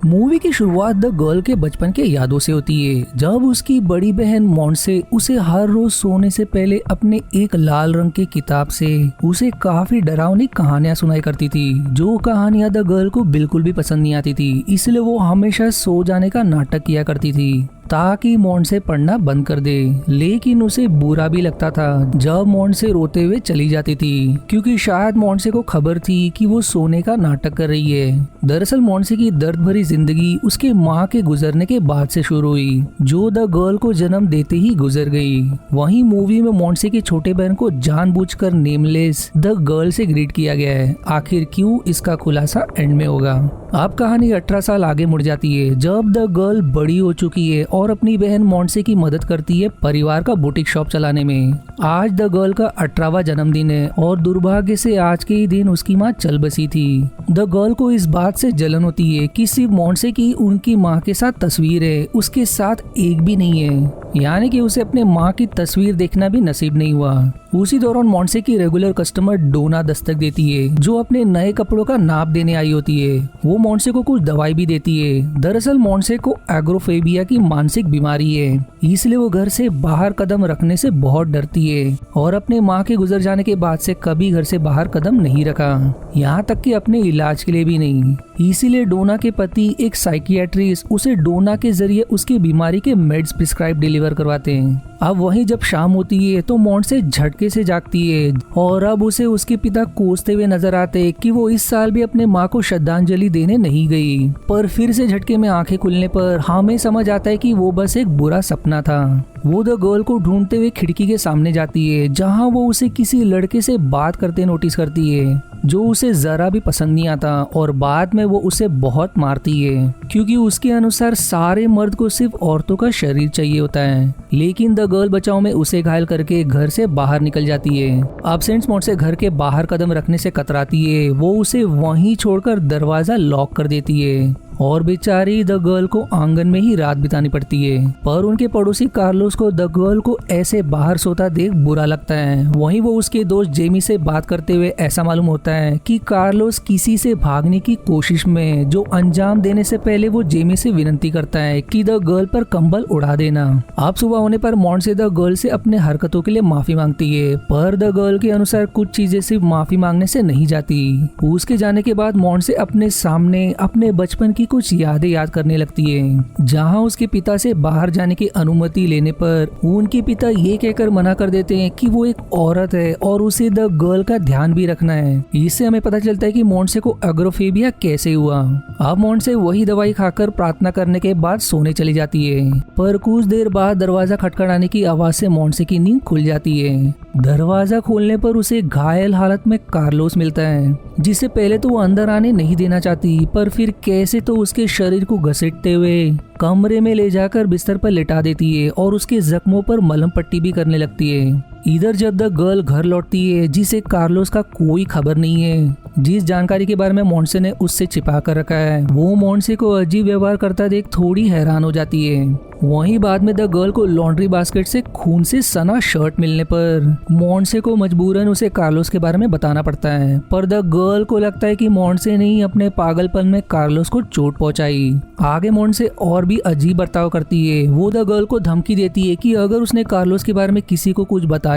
Movie की शुरुआत the girl के बचपन के यादों से होती है, जब उसकी बड़ी बहन मॉन्से उसे हर रोज सोने से पहले अपने एक लाल रंग की किताब से उसे काफी डरावनी कहानियां सुनाई करती थी। जो कहानियां द गर्ल को बिल्कुल भी पसंद नहीं आती थी, इसलिए वो हमेशा सो जाने का नाटक किया करती थी ताकि मॉन्से पढ़ना बंद कर दे। लेकिन उसे बुरा भी लगता था जब मॉन्से रोते हुए चली जाती थी, क्योंकि शायद मॉन्से को खबर थी कि वो सोने का नाटक कर रही है। दरअसल मॉन्से की दर्द भरी जिंदगी उसके माँ के गुजरने के बाद से शुरू हुई, जो द गर्ल को जन्म देते ही गुजर गई। वहीं मूवी में मॉन्से की छोटे बहन को जानबूझकर नेमलेस द गर्ल से ग्रीट किया गया है। आखिर क्यों, इसका खुलासा एंड में होगा। अब कहानी 18 साल आगे मुड़ जाती है, जब द गर्ल बड़ी हो चुकी है और अपनी बहन मॉन्से की मदद करती है परिवार का बुटीक शॉप चलाने में। आज द गर्ल का 18वां जन्मदिन है और दुर्भाग्य से आज के ही दिन उसकी माँ चल बसी थी। द गर्ल को इस बात से जलन होती है कि सिर्फ मॉन्से की उनकी माँ के साथ तस्वीर है, उसके साथ एक भी नहीं है, यानी कि उसे अपने माँ की तस्वीर देखना भी नसीब नहीं हुआ। उसी दौरान मॉन्से की रेगुलर कस्टमर डोना दस्तक देती है, जो अपने नए कपड़ों का नाप देने आई होती है। वो मॉन्से को कुछ दवाई भी देती है। दरअसल मॉन्से को एग्रोफोबिया की मानसिक बीमारी है, इसलिए वो घर से बाहर कदम रखने से बहुत डरती है और अपने माँ के गुजर जाने के बाद से कभी घर से बाहर कदम नहीं रखा, यहाँ तक कि अपने इलाज के लिए भी नहीं। इसीलिए डोना के पति एक साइकियाट्रिस्ट उसे डोना के जरिए उसकी बीमारी के मेड्स प्रिस्क्राइब डिलीवर करवाते हैं। अब वहीं जब शाम होती है तो मॉन्से झटके से जागती है और अब उसे उसके पिता कोसते हुए नजर आते हैं कि वो इस साल भी अपने माँ को श्रद्धांजलि देने नहीं गई। पर फिर से झटके में आंखें खुलने पर हमें समझ आता है कि वो बस एक बुरा सपना था। वो द गर्ल को ढूंढते हुए खिड़की के सामने जाती है, जहाँ वो उसे किसी लड़के से बात करते नोटिस करती है, जो उसे जरा भी पसंद नहीं आता और बाद में वो उसे बहुत मारती है, क्योंकि उसके अनुसार सारे मर्द को सिर्फ औरतों का शरीर चाहिए होता है। लेकिन द गर्ल बचाव में उसे घायल करके घर से बाहर निकल जाती है। अब सेंट मॉन्से घर के बाहर कदम रखने से कतराती है, वो उसे वहीं छोड़कर दरवाजा लॉक कर देती है और बेचारी द गर्ल को आंगन में ही रात बितानी पड़ती है। पर उनके पड़ोसी कार्लोस को द गर्ल को ऐसे बाहर सोता देख बुरा लगता है। वहीं वो उसके दोस्त जेमी से बात करते हुए ऐसा मालूम होता है कि कार्लोस किसी से भागने की कोशिश में, जो अंजाम देने से पहले वो जेमी से विनती करता है कि द गर्ल पर कंबल उड़ा देना। अब सुबह होने पर मॉन्से द गर्ल से अपने हरकतों के लिए माफी मांगती है, पर द गर्ल के अनुसार कुछ चीजें सिर्फ माफी मांगने से नहीं जाती। उसके जाने के बाद मॉन्से अपने सामने अपने बचपन की कुछ यादें याद करने लगती है, जहां उसके पिता से बाहर जाने की अनुमति लेने पर उनके पिता ये कहकर मना कर देते हैं कि वो एक औरत है और उसे द गर्ल का ध्यान भी रखना है। इससे हमें पता चलता है कि मॉन्से को एग्रोफोबिया कैसे हुआ। अब मॉन्से वही दवाई खाकर प्रार्थना करने के बाद सोने चली जाती है, पर कुछ देर बाद दरवाजा खटखटाने की आवाज से मॉन्से की नींद खुल जाती है। दरवाजा खोलने पर उसे घायल हालत में कार्लोस मिलता है, जिसे पहले तो वो अंदर आने नहीं देना चाहती, पर फिर कैसे तो उसके शरीर को घसीटते हुए कमरे में ले जाकर बिस्तर पर लिटा देती है और उसके जख्मों पर मलहम पट्टी भी करने लगती है। इधर जब द गर्ल घर लौटती है, जिसे कार्लोस का कोई खबर नहीं है, जिस जानकारी के बारे में मॉन्से ने उससे छिपा कर रखा है, वो मॉन्से को अजीब व्यवहार करता देख थोड़ी हैरान हो जाती है। वहीं बाद में द गर्ल को लॉन्ड्री बास्केट से खून से सना शर्ट मिलने पर मॉन्से को मजबूरन उसे कार्लोस के बारे में बताना पड़ता है, पर द गर्ल को लगता है कि मॉन्से ने ही अपने पागलपन में कार्लोस को चोट पहुंचाई। आगे मॉन्से और भी अजीब बर्ताव करती है। वो द गर्ल को धमकी देती है कि अगर उसने कार्लोस के बारे में किसी को कुछ बताया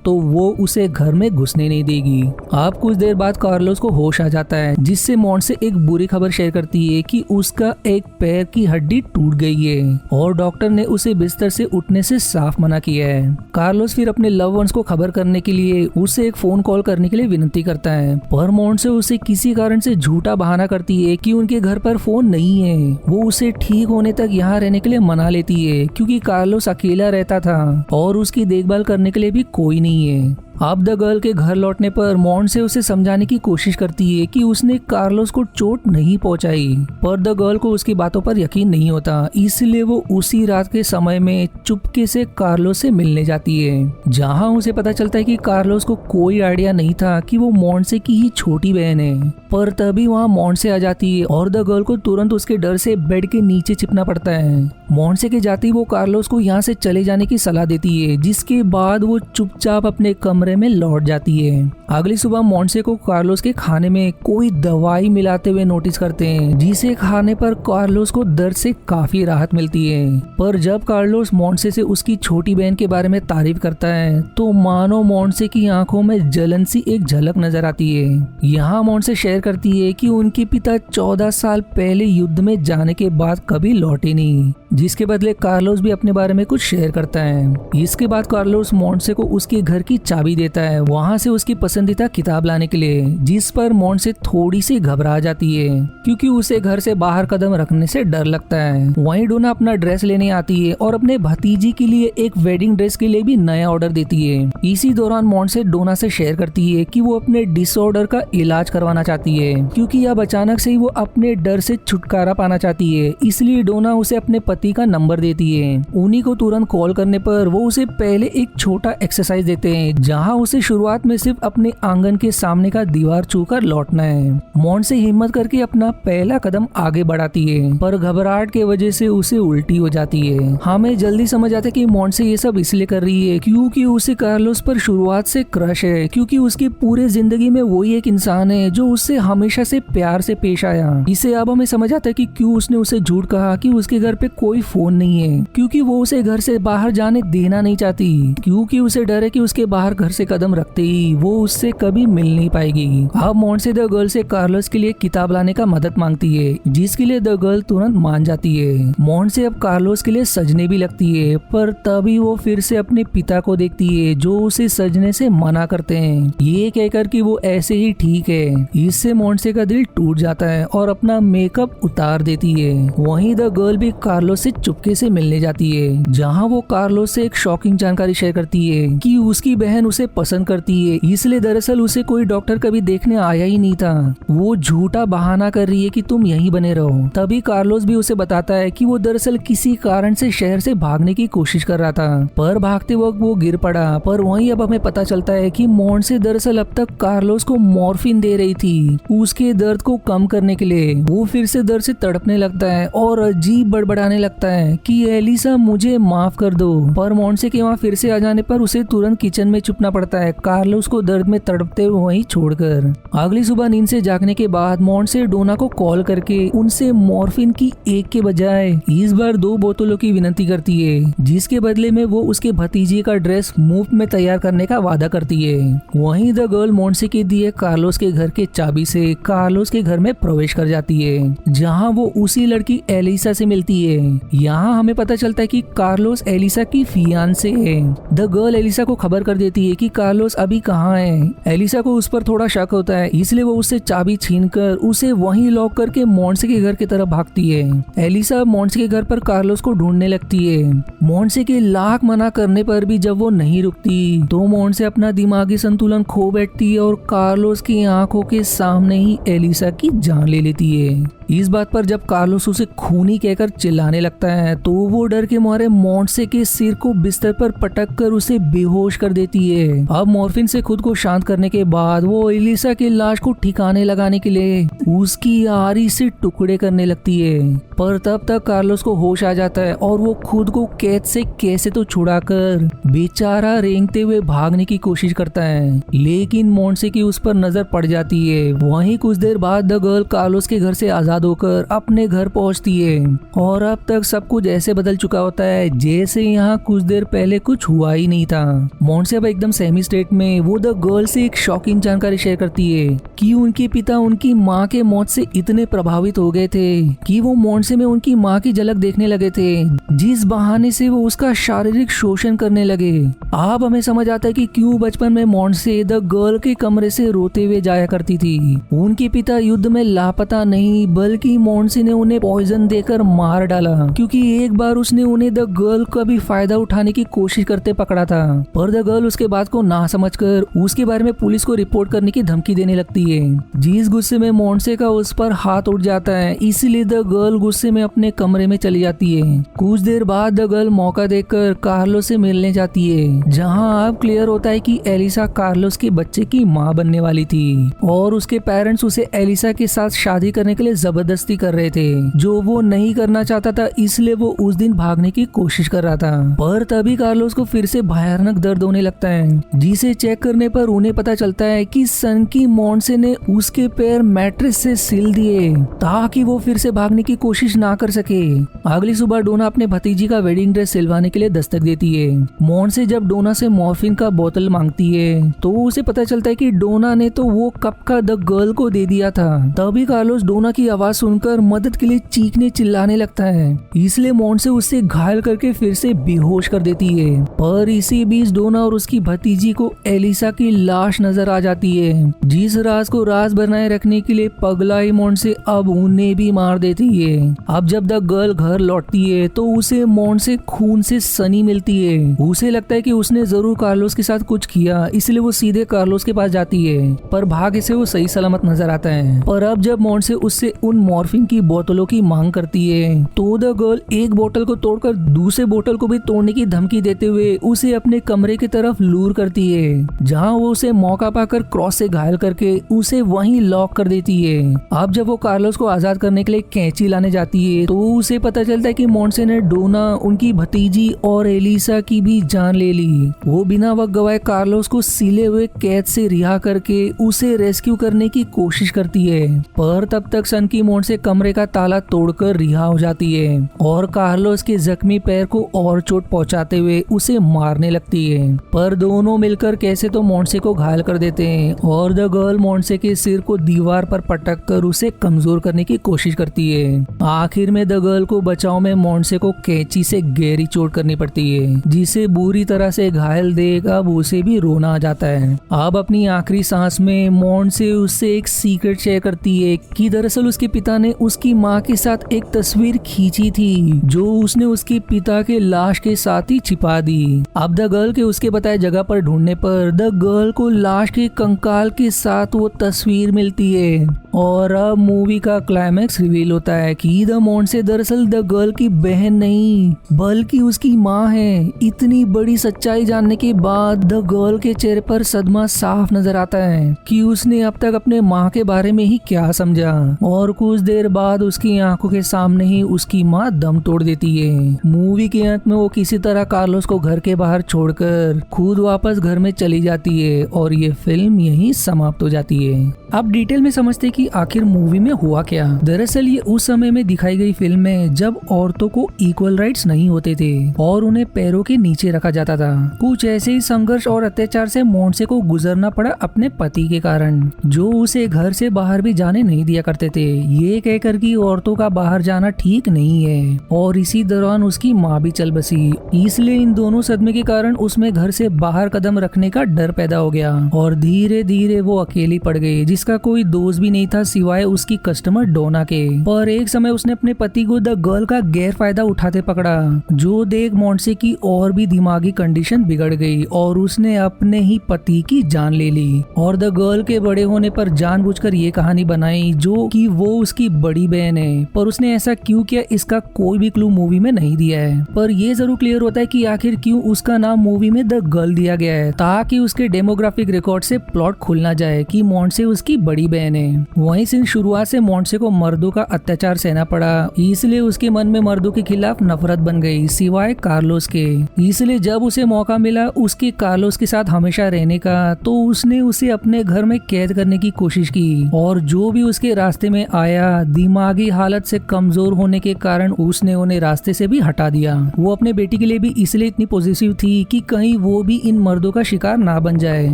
तो वो उसे घर में घुसने नहीं देगी। अब कुछ देर बाद कार्लोस को होश आ जाता है, जिससे मॉन्से एक बुरी खबर शेयर करती है कि उसका एक पैर की हड्डी टूट गई है और डॉक्टर ने उसे बिस्तर से उठने से साफ मना किया है। कार्लोस फिर अपने लव वंस को खबर करने के लिए उसे एक फोन कॉल करने के लिए विनती करता है, पर मॉन्से उसे किसी कारण से झूठा बहाना करती है कि उनके घर पर फोन नहीं है। वो उसे ठीक होने तक यहाँ रहने के लिए मना लेती है, क्योंकि कार्लोस अकेला रहता था और उसकी देखभाल करने के लिए भी कोई नहीं है। अब द गर्ल के घर लौटने पर मॉन्से उसे समझाने की कोशिश करती है कि उसने कार्लोस को चोट नहीं पहुंचाई, पर द गर्ल को उसकी बातों पर यकीन नहीं होता, इसलिए वो उसी रात के समय में चुपके से कार्लोस से मिलने जाती है, जहां उसे पता चलता है कि कार्लोस को कोई आइडिया नहीं था कि वो मॉन्से की ही छोटी बहन है। पर तभी वहाँ मॉन्से आ जाती है और द गर्ल को तुरंत उसके डर से बेड के नीचे छिपना पड़ता है। मॉन्से के जाते ही वो कार्लोस को यहाँ से चले जाने की सलाह देती है, जिसके बाद वो चुपचाप अपने कमरे कमरे में लौट जाती है। अगली सुबह मोंसे को कार्लोस के खाने में कोई दवाई मिलाते हुए नोटिस करते हैं, जिसे खाने पर कार्लोस को दर्द से काफी राहत मिलती है। पर जब कार्लोस मोंसे से उसकी छोटी बहन के बारे में तारीफ करता है तो मानो मोंसे की आंखों में जलन सी एक झलक नजर आती है। यहाँ मोंसे शेयर करती है कि उनके पिता 14 साल पहले युद्ध में जाने के बाद कभी लौटे नहीं, जिसके बदले कार्लोस भी अपने बारे में कुछ शेयर करता है। इसके बाद कार्लोस मोंसे को उसके घर की चाबी देता है, वहाँ से उसकी पसंदीदा किताब लाने के लिए, जिस पर मोंसे थोड़ी सी घबरा जाती है क्योंकि उसे घर से बाहर कदम रखने से डर लगता है। वहीं डोना अपना ड्रेस लेने आती है और अपने भतीजी के लिए एक वेडिंग ड्रेस के लिए भी नया ऑर्डर देती है। इसी दौरान मोंसे डोना से शेयर करती है कि वो अपने डिसऑर्डर का इलाज करवाना चाहती है क्योंकि अब अचानक से ही वो अपने डर से छुटकारा पाना चाहती है। इसलिए डोना उसे अपने पति का नंबर देती है। उन्हीं को तुरंत कॉल करने पर वो उसे पहले एक छोटा एक्सरसाइज देते हैं, जहां उसे शुरुआत में सिर्फ अपने आंगन के सामने का दीवार छूकर लौटना है। मोंसे हिम्मत करके अपना पहला कदम आगे बढ़ाती है, पर घबराहट के वजह से उसे उल्टी हो जाती है। हमें जल्दी समझ आता है कि मोंसे ये सब इसलिए कर रही है क्योंकि उसे कार्लोस पर शुरुआत से क्रश है, क्योंकि उसकी पूरी जिंदगी में वही एक इंसान है जो उससे हमेशा से प्यार से पेश आया। इसे अब हमें समझ आता है कि क्यों उसने उसे झूठ कहा कि उसके घर पे कोई फोन नहीं है, क्योंकि वो उसे घर से बाहर जाने देना नहीं चाहती, क्योंकि उसे डर है कि उसके बाहर घर से कदम रखते ही वो उससे कभी मिल नहीं पाएगी। अब मोंसे द गर्ल से कार्लोस के लिए किताब लाने का मदद मांगती है, जिसके लिए द गर्ल तुरंत मान जाती है। मोंसे अब कार्लोस के लिए सजने भी लगती है, पर तभी वो फिर से अपने पिता को देखती है जो उसे सजने से मना करते हैं, ये कहकर कि वो ऐसे ही ठीक है। इससे मोंसे का दिल टूट जाता है और अपना मेकअप उतार देती है। वहीं द गर्ल भी कार्लोस से चुपके से मिलने जाती है, जहां वो कार्लोस से एक शॉकिंग जानकारी शेयर करती है कि उसकी बहन उसे पसंद करती है, इसलिए दरअसल उसे कोई डॉक्टर कभी देखने आया ही नहीं था। वो झूठा बहाना कर रही है कि तुम यहीं बने रहो। तभी कार्लोस भी उसे बताता है कि वो दरअसल किसी कारण से शहर से भागने की कोशिश कर रहा था, पर भागते वक्त वो गिर पड़ा। पर वहीं अब हमें पता चलता है कि मोंसे दरअसल अब तक कार्लोस को मॉर्फिन दे रही थी उसके दर्द को कम करने के लिए। वो फिर से दर्द से तड़पने लगता है और अजीब बड़बड़ाने लगता है कि एलिसा मुझे माफ कर दो। पर मोंसे के वहाँ फिर से आ जाने पर उसे तुरंत किचन में छुपना पड़ता है, कार्लोस को दर्द में तड़पते हुए वहीं छोड़कर। अगली सुबह नींद से जागने के बाद मोंसे डोना को कॉल करके उनसे मॉर्फिन की एक के बजाय इस बार 2 बोतलों की विनती करती है, जिसके बदले में वो उसके भतीजे का ड्रेस मुफ्त में तैयार करने का वादा करती है। वहीं द गर्ल मोंसे के दिए कार्लोस के घर के चाबी से कार्लोस के घर में प्रवेश कर जाती है, जहां वो उसी लड़की एलिसा से मिलती है। यहाँ हमें पता चलता है कि कार्लोस एलिसा की फियांसे है। द गर्ल एलिसा को खबर कर देती है कि कार्लोस अभी कहाँ है। एलिसा को उस पर थोड़ा शक होता है, इसलिए वो उससे चाबी छीनकर उसे वहीं लॉक करके मोंसे के घर की तरफ भागती है। एलिसा मोंसे के घर पर कार्लोस को ढूंढने लगती है। मोंसे के लाख मना करने पर भी जब वो नहीं रुकती तो मोंसे अपना दिमागी संतुलन खो बैठती है और कार्लोस की आंखों के सामने ही एलिसा की जान ले लेती है। इस बात पर जब कार्लोस उसे खूनी कहकर चिल्लाने लगता है तो वो डर के मारे मोंसे के सिर को बिस्तर पर पटक कर उसे बेहोश कर देती है। अब मॉर्फिन से खुद को शांत करने के बाद वो एलिसा की लाश को ठिकाने लगाने के लिए उसकी आरी से टुकड़े करने लगती है। पर तब तक कार्लोस को होश आ जाता है और वो खुद को कैद से कैसे तो छुड़ाकर बेचारा रेंगते हुए भागने की कोशिश करता है, लेकिन मोंसे की उस पर नजर पड़ जाती है। वहीं कुछ देर बाद द गर्ल कार्लोस के घर से आजाद होकर अपने घर पहुंचती है और अब तक सब कुछ ऐसे बदल चुका होता है जैसे यहाँ कुछ देर पहले कुछ हुआ ही नहीं था। मोंसे अब एकदम सहमी स्टेट में वो द गर्ल से एक शॉकिंग जानकारी शेयर करती है कि उनके पिता उनकी माँ के मौत से इतने प्रभावित हो गए थे कि वो मोंसे में उनकी माँ की झलक देखने लगे थे, जिस बहाने से वो उसका शारीरिक शोषण करने लगे। अब हमें समझ आता है कि क्यों बचपन में मोंसे द गर्ल के कमरे से रोते हुए जाया करती थी। उनके पिता युद्ध में लापता नहीं बल्कि मोंसे ने उन्हें पॉइजन देकर मार डाला, क्योंकि एक बार उसने उन्हें द गर्ल का भी फायदा उठाने की कोशिश करते पकड़ा था। पर द गर्ल उसके बात को ना समझकर उसके बारे में पुलिस को रिपोर्ट करने की धमकी देने लगती है, जिस गुस्से में मोंसे का उस पर हाथ उठ जाता है। इसलिए द गर्ल गुस्से में अपने कमरे में चली जाती है। कुछ देर बाद द गर्ल मौका देखकर कार्लोस से मिलने जाती है, जहां अब क्लियर होता है कि एलिसा कार्लोस के बच्चे की मां बनने वाली थी और उसके पेरेंट्स उसे एलिसा के साथ शादी करने के लिए जबरदस्ती कर रहे थे, जो वो नहीं करना चाहता था, इसलिए वो उस दिन भागने की कोशिश कर रहा था। पर तभी कार्लोस को फिर से भयानक दर्द होने लगता है, जिसे चेक करने पर उन्हें पता चलता है कि सन की मोंसे ने उसके पैर मैट्रेस से सिल दिए ताकि वो फिर से भागने की कोशिश ना कर सके। अगली सुबह डोना अपने भतीजी का वेडिंग ड्रेस सिलवाने के लिए दस्तक देती है। मोंसे जब डोना से मॉर्फिन का बोतल मांगती है तो उसे पता चलता है कि डोना ने तो वो कप का द गर्ल को दे दिया था। तभी कार्लोस डोना की आवाज सुनकर मदद के लिए चीखने चिल्लाने लगता है, इसलिए मोंसे उससे घायल करके फिर से बेहोश कर देती है। पर इसी बीच डोना और उसकी भतीजी को एलिसा की लाश नजर आ जाती है, जिस राज को राज बनाए रखने के लिए पगलाई मोंसे अब उन्हें भी मार देती है। अब जब द गर्ल घर लौटती है तो उसे मोंसे खून से सनी मिलती है। उसे लगता है कि उसने जरूर कार्लोस के साथ कुछ किया, इसलिए वो सीधे कार्लोस के पास जाती है, पर भाग्य से वो सही सलामत नजर आता है। पर अब जब मोंसे उससे उन मॉर्फिन की बोतलों की मांग करती है तो द गर्ल एक बोतल को तोड़कर दूसरे बोतल को भी तोड़ने की धमकी देते हुए उसे अपने कमरे की तरफ लूर करती है, जहां वो उसे मौका पाकर क्रॉस से घायल करके उसे वहीं लॉक कर देती है। अब जब वो कार्लोस को आजाद करने के लिए कैंची लाने जाती है तो उसे पता चलता है कि मोंसे ने डोना, उनकी भतीजी और एलिसा की भी जान ले ली। वो बिना वक्त गवाए कार्लोस को सिले हुए कैद से रिहा करके उसे रेस्क्यू करने की कोशिश करती है, पर तब तक सन की मोंसे कमरे का ताला तोड़कर रिहा हो जाती है और कार्लोस के जख्मी पैर को और चोट पहुंचाते हुए उसे मारने लगती है। पर दोनों मिलकर कैसे तो मोंसे को घायल कर देते हैं और द गर्ल मोंसे के सिर को दीवार पर पटक कर उसे कमजोर करने की कोशिश करती है। आखिर में द गर्ल को बचाव में मोंसे को कैंची से गहरी चोट करनी पड़ती है, जिसे बुरी तरह से घायल देख अब उसे भी रोना आ जाता है। अब अपनी आखिरी सांस में मोंसे उससे एक सीक्रेट शेयर करती है कि दरअसल उसके पिता ने उसकी माँ के साथ एक तस्वीर खींची थी, जो उसने उसके पिता के लाश के साथ ही छिपा दी। अब द गर्ल के उसके बताए जगह पर ढूंढने पर द गर्ल को लाश के कंकाल के साथ वो तस्वीर मिलती है और अब मूवी का क्लाइमैक्स रिवील होता है कि द मोंसे दरअसल द गर्ल की बहन नहीं बल्कि उसकी माँ है। इतनी बड़ी सच्चाई जानने के बाद द गर्ल के चेहरे पर सदमा साफ नजर आता है कि उसने अब तक अपने माँ के बारे में ही क्या समझा, और कुछ देर बाद उसकी आंखों के सामने ही उसकी माँ दम तोड़ देती है। मूवी के अंत में वो किसी तरह कार्लोस को घर के बाहर छोड़कर खुद वापस घर में चली जाती है और ये फिल्म यहीं समाप्त हो जाती है। अब डिटेल में समझते कि आखिर मूवी में हुआ क्या। दरअसल ये उस समय में दिखाई गई फिल्म है जब औरतों को इक्वल राइट्स नहीं होते थे और उन्हें पैरों के नीचे रखा जाता था। कुछ ऐसे ही संघर्ष और अत्याचार से मोंसे को गुजरना पड़ा अपने पति के कारण, जो उसे घर से बाहर भी जाने नहीं दिया करते थे, ये कहकर कि औरतों का बाहर जाना ठीक नहीं है। और इसी दौरान उसकी माँ भी चल बसी, इसलिए इन दोनों सदमे के कारण उसमें घर से बाहर कदम रखने का डर पैदा हो गया और धीरे धीरे वो अकेली पड़ गई, जिसका कोई दोस्त भी नहीं था सिवाय उसकी कस्टमर डोना के। पर एक समय उसने अपने पति को द गर्ल का गैर फायदा उठाते पकड़ा, जो देख मोंसे की और भी दिमागी कंडीशन बिगड़ गई और उसने अपने ही पति की जान ले ली। और द गर्ल के बड़े होने पर जानबूझकर ये कहानी बनाई जो कि वो उसकी बड़ी बहन है, पर उसने ऐसा क्यों किया इसका कोई भी क्लू मूवी में नहीं दिया है। पर ये जरूर क्लियर होता है कि आखिर क्यों उसका नाम मूवी में द गर्ल दिया गया है, ताकि उसके डेमोग्राफिक रिकॉर्ड से प्लॉट खुलना जाए कि मोंसे उसकी बड़ी बहन है। वहीं से शुरुआत से मोंसे को मर्दों का अत्याचार सहना पड़ा, इसलिए उसके मन में मर्दों के खिलाफ नफरत बन गई सिवाय कार्लोस के। इसलिए जब उसे मौका मिला उसके कार्लोस के साथ हमेशा रहने का, तो उसने उसे अपने घर में कैद करने की कोशिश की और जो भी उसके रास्ते में आया दिमागी हालत से कमजोर होने के कारण उसने उन्हें रास्ते से भी हटा दिया। वो अपने बेटी के लिए भी इसलिए इतनी पॉजिटिव थी कि कहीं वो भी इन मर्दों का शिकार ना बन जाए।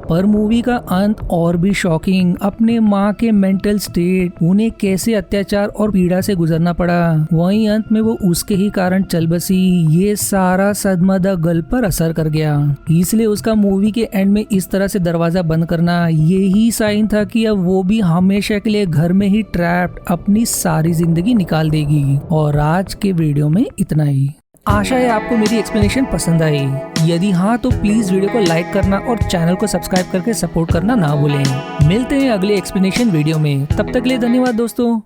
पर मूवी का अंत और भी शॉकिंग, अपने माँ के मेंटल स्टेट, उन्हें कैसे अत्याचार और पीड़ा से गुजरना पड़ा, वहीं अंत में वो उसके ही कारण चल बसी, ये सारा सदमा द गर्ल पर असर कर गया। इसलिए उसका मूवी के एंड में इस तरह से दरवाजा बंद करना यही साइन था कि अब वो भी हमेशा के लिए घर में ही ट्रैप्ड अपनी सारी जिंदगी निकाल देगी। और आज के वीडियो में इतना ही। आशा है आपको मेरी एक्सप्लेनेशन पसंद आई। यदि हाँ तो प्लीज वीडियो को लाइक करना और चैनल को सब्सक्राइब करके सपोर्ट करना ना भूलें। मिलते हैं अगले एक्सप्लेनेशन वीडियो में, तब तक के लिए धन्यवाद दोस्तों।